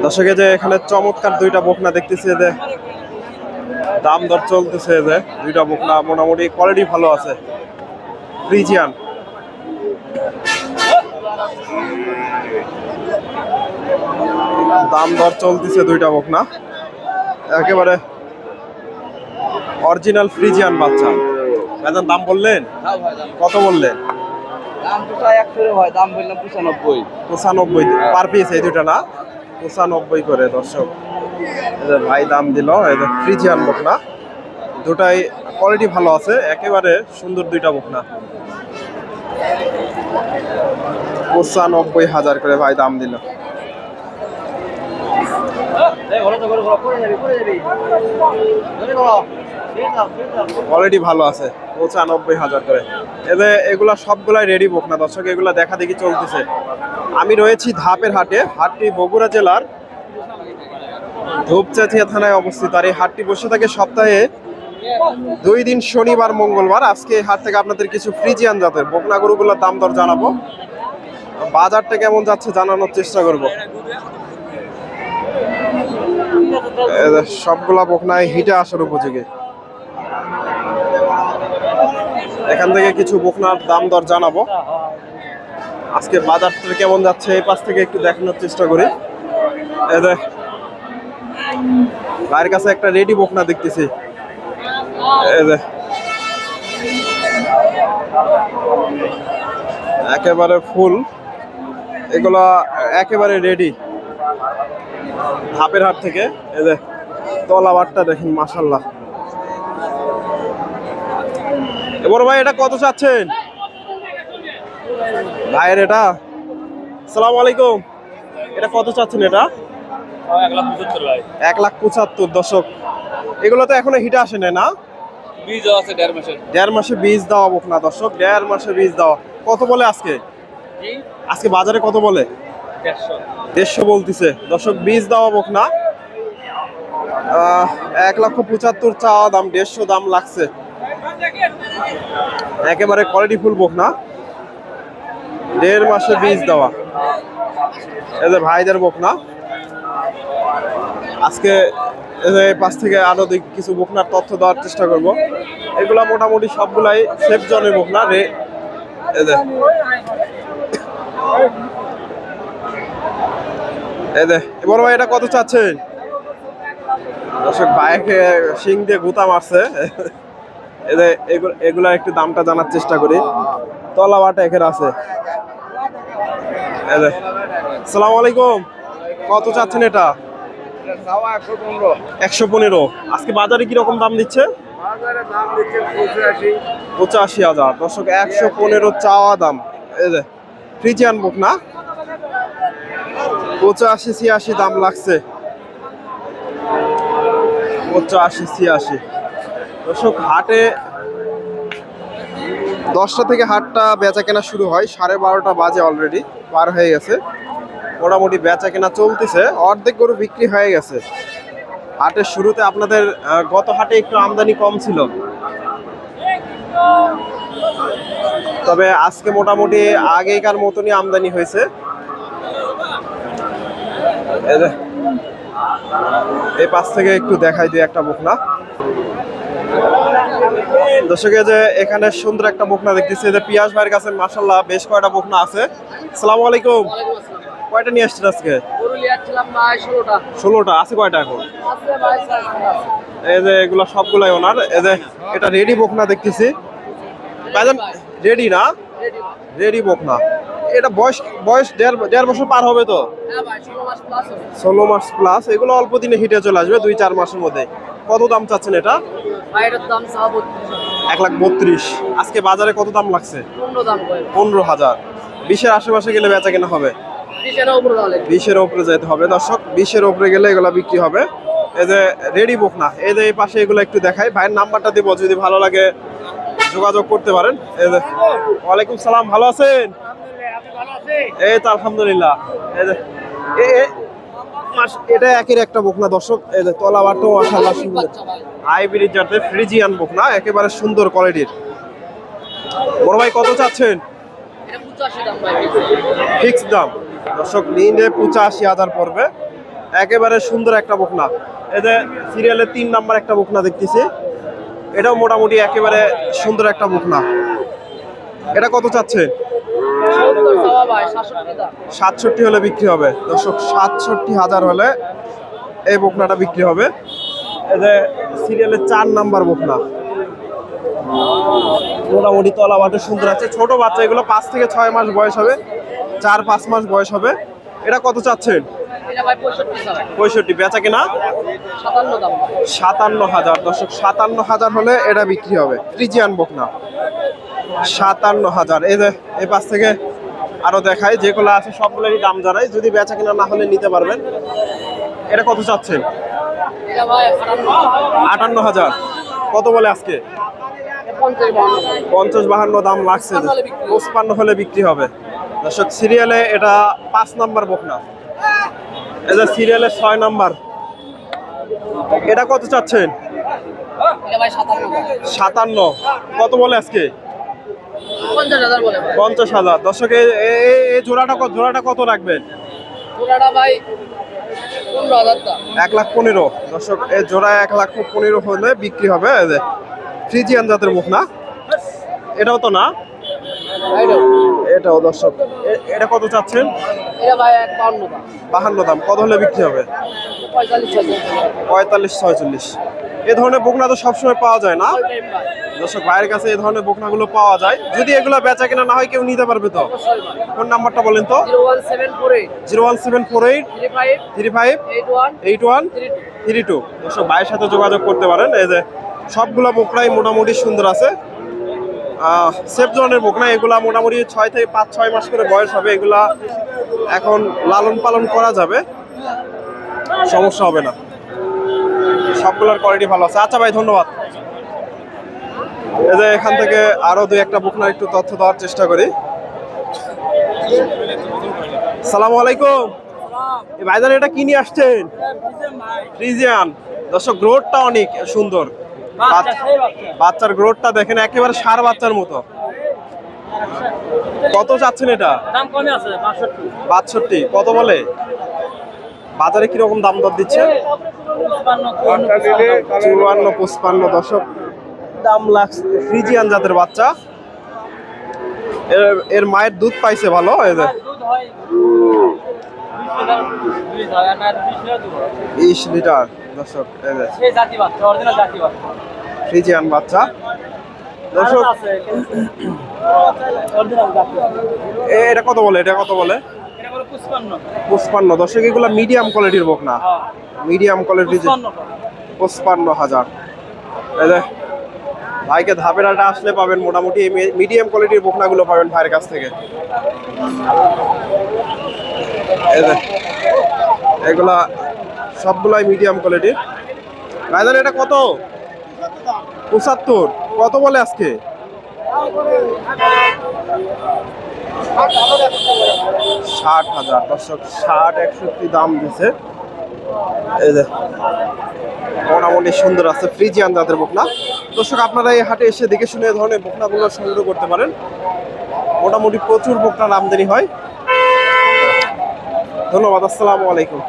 দর্শকে যে এখানে চমৎকার দুইটা বকনা দেখতেছি, যে দাম দর চলতেছে, যে দুইটা বকনা মোটামুটি কোয়ালিটি ভালো আছে, ফ্রিজিয়ান। দাম দর চলতেছে দুইটা বকনা, একেবারে অরিজিনাল ফ্রিজিয়ান বাচ্চা। ভাইজান দাম বললেন কত? বললেন দাম তো 100 হয়, দাম বললাম 95। 95 পার পিস এই দুইটা না? 95 করে। দর্শক ভাই দাম দিল। এই যে ফ্রিজিয়ান বকনা, দুটাই কোয়ালিটি ভালো আছে, একেবারে সুন্দর দুইটা বকনা। 95,000 করে ভাই দাম দিল। কোয়ালিটি ভালো আছে, 95,000 করে। এগুলা সবগুলাই রেডি বকনা দর্শক, এগুলা দেখা দেখি চলতেছে। আমি রয়েছি ধাপের হাটে। হাটটি বগুড়া জেলার ধূপচাচিয়া থানায় অবস্থিত। আর এই হাটটি বসে থাকে সপ্তাহে 2 দিন, শনিবার মঙ্গলবার। আজকে এই হাট থেকে আপনাদের কিছু ফ্রিজিয়ান জাতের বকনা গরুগুলোর দাম দর জানাবো, বাজারটা কেমন যাচ্ছে জানানোর চেষ্টা করব। সবগুলা বকনায় হিটে আসার উপযোগী। এখান থেকে কিছু বকনার দাম দর জানাবো। আজকে বাজারটা কেমন যাচ্ছে এই পাশ থেকে একটু দেখানোর চেষ্টা করি। গায়ের কাছে একটা রেডি বকনা দেখতেছি, একেবারে ফুল, এগুলা একেবারে রেডি ধাপের হাট থেকে। এই যে তলাবারটা দেখেন, মাশাল্লাহ। বড় ভাই এটা কত চাচ্ছেন ভাইয়ের? এটা আসসালামু আলাইকুম, এটা কত চাচ্ছেন? এটা 1,75,000 ভাই। 1,75,000। দর্শক এগুলো তো এখনো হিটে আসে না? বীজ আছে 1.5 মাসের। 1.5 মাসে বীজ দেওয়া বকনা দর্শক, 1.5 মাসে বীজ দেওয়া। কত বলে আজকে? আজকে বাজারে কত বলে? 150 বলতেছে দর্শক, বীজ দেওয়া বকনা। 1,75,000 চাওয়া দাম, 150 দাম লাগছে। একেবারে কোয়ালিটি ফুল বকনা, 1.5 মাসে বীজ দেওয়া। এই যে ভাইদের বকনা। আজকে পাশ থেকে আরো কিছু বকনার তথ্য দেওয়ার চেষ্টা করব। এগুলা মোটামুটি সবগুলাই সেফ জনের বকনা রে। এবার ভাই এটা কত চাচ্ছেন? দর্শক ভাইকে শিং দিয়ে গুতা মারছে। এগুলা একটু দামটা জানার চেষ্টা করি। তলাবাটা এখানে আছে। আসসালামু আলাইকুম, কত চাচ্ছেন এটা? 115। আজকে বাজারে কিরকম দাম দিচ্ছে? 85,000। দর্শক 115 চাওয়া দাম। এই যে ফ্রিজিয়ান বকনা, 85-86 দাম লাগছে। 85-86। দর্শক হাটে 10টা থেকে হাটটা বেচা কেনা শুরু হয়, 12:30 বাজে, অলরেডি পার হয়ে গেছে। মোটামুটি বেচা কেনা চলতেছে, অর্ধেক গরু বিক্রি হয়ে গেছে। হাটের শুরুতে আপনাদের গত হাটে একটু আমদানি কম ছিল, তবে আজকে মোটামুটি আগেকার মতনই আমদানি হয়েছে। এই পাশ থেকে একটু দেখাই দিই একটা বকনা দর্শকে, যে এখানে সুন্দর একটা বকনা দেখতেছি। যে পিয়াস ভাইয়ের কাছে মাশাআল্লাহ বেশ কয়টা বকনা আছে। আসসালামু আলাইকুম, কয়টা নিয়ে আসছেন আজকে? 16টা আছে। কয়টা এখন? এই যে এগুলো সবগুলাই ওনার। এই যে এটা রেডি বকনা দেখতেছি। রেডি না? রেডি বকনা। এটা বয়স বয়স 1.5 বছর পার হবে তো? 16 মাস প্লাস। এগুলো অল্প দিনে হিটে চলে আসবে, 2-4 মাসের মধ্যে। কত দাম চাচ্ছেন এটা? 1,32,000। আজকে বাজারে কত দাম লাগছে? 15,000। 20-এর আশেপাশে গেলে বেচা কেনা হবে? 20-এর উপরে যেতে হবে দর্শক, 20-এর উপরে গেলে এগুলো বিক্রি হবে। এই যে রেডি বকনা, এই যে এই পাশে এগুলো একটু দেখাই। ভাইয়ের নাম্বারটা দিব, যদি ভালো লাগে যোগাযোগ করতে পারেন। এই যে ওয়ালাইকুম সালাম, ভালো আছেন? এই তো আলহামদুলিল্লাহ। এই যে এটা একের একটা বকনা দর্শক। এই যে তলাবাটো মাশাআল্লাহ সুন্দর, হাইব্রিড জাতের ফ্রিজিয়ান বকনা, একেবারে সুন্দর কোয়ালিটির। বড় ভাই কত চাচ্ছেন? ফিক্স দাম। দর্শক নিলে 85,000 পড়বে। একেবারে সুন্দর একটা বকনা। এদের সিরিয়ালের 3 নাম্বার একটা বকনা দেখতেছি, এটাও মোটামুটি একেবারে সুন্দর একটা বকনা। এটা কত চাচ্ছে? 67 হলে বিক্রি হবে দর্শক, 67,000 হলে এই বকনাটা বিক্রি হবে। এদের সিরিয়ালের 4 নাম্বার বকনা, মোটামুটি তলা বাটে সুন্দর আছে। ছোট বাচ্চা এগুলো 5 থেকে 6 মাস বয়স হবে, 4-5 মাস বয়স হবে। এটা কত চাচ্ছেন? 65। বেচা কিনা 57,000 দর্শক, 57,000 হলে এটা বিক্রি হবে। ফ্রিজিয়ান বকনা 57,000। এই যে এই পাশ থেকে আরো দেখায়, যেগুলো আছে সবগুলোরই দাম জানাই, যদি বেচা কিনা না হলে নিতে পারবেন। এটা কত চাচ্ছেন? 58,000। কত বলে আজকে? 50-52 দাম লাগছে, 55 হলে বিক্রি হবে দর্শক। সিরিয়ালে এটা 5 নাম্বার বকনা, এটা সিরিয়ালে 6 নাম্বার। এটা কত চাচ্ছেন? 57। কত বলে আজকে? 50,000 দর্শক। এই জোড়াটা কত রাখবেন? 1,15,000 দর্শক। এই জোড়া 1,15,000 হলে বিক্রি হবে। ফ্রিজিয়ান জাতের বকনা, এটাও তো না? এটাও দর্শক। এটা কত চাচ্ছেন? 52 দাম। কত হলে বিক্রি হবে? 45-46। এ ধরনের বকনা তো সবসময় পাওয়া যায় না দর্শক, ভাইয়ের কাছে এই ধরনের বকনাগুলো পাওয়া যায়। যদি এগুলো বেচা কিনা না হয় কেউ নিতে পারবে তো? ফোন নাম্বারটা বলেন তো। 01748 35 8132 দর্শক, ভাইয়ের সাথে যোগাযোগ করতে পারেন। এই যে সবগুলা বকনাই মোটামুটি সুন্দর আছে, সেফ জোনের বকনা। এগুলা মোটামুটি 6 থেকে 5-6 মাস করে বয়স হবে। এগুলা এখন লালন পালন করা যাবে, সমস্যা হবে না। সবগুলোর কোয়ালিটি ভালো আছে। আচ্ছা ভাই, ধন্যবাদ। এই যে এখান থেকে আরো 2-1টা বকনার একটু তথ্য দেওয়ার চেষ্টা করি। সালামু আলাইকুম। এই ভাইজান এটা কি নিয়ে আসছেন? ফ্রিজিয়ান দর্শক, গ্রোথটা অনেক সুন্দর। বাচ্চার গ্রোথটা দেখেন, একেবারে ষাঁড় বাচ্চার মতো। কত চাচ্ছেন এটা? দাম কমে আছে 62। কত বলে? বাজারে কিরকম দাম দর দিচ্ছে? 54-55 দর্শক দাম লাগছে। ফ্রিজিয়ান জাতের বাচ্চা, এর মায়ের দুধ পাইছে ভালো। এই যে 20 লিটার দর্শক। এই যে ফ্রিজিয়ান বাচ্চা দর্শক। এটা কত বলে? এটা কত বলে? 55 দর্শক। এগুলো মিডিয়াম কোয়ালিটির বকনা, মিডিয়াম কোয়ালিটির। 55,000। এই যে ভাইকে ধাপের আটা আসলে পাবেন, মোটামুটি মিডিয়াম কোয়ালিটির বকনাগুলো পাবেন ভাইয়ের কাছ থেকে। এই যে এগুলা সবগুলাই মিডিয়াম কোয়ালিটির। ভাইজান এটা কত? 75। কত বলে আজকে? 60,000 দর্শক। 60-61 দাম দিছে। এই যে মোটামুটি সুন্দর আছে, ফ্রিজিয়ান জাতের বকনা দর্শক। আপনারা এই হাটে এসে দেখে শুনে এই ধরনের বকনাগুলো সংগ্রহ করতে পারেন। মোটামুটি প্রচুর বকনার আমদানি হয়। ধন্যবাদ। আসসালামু আলাইকুম।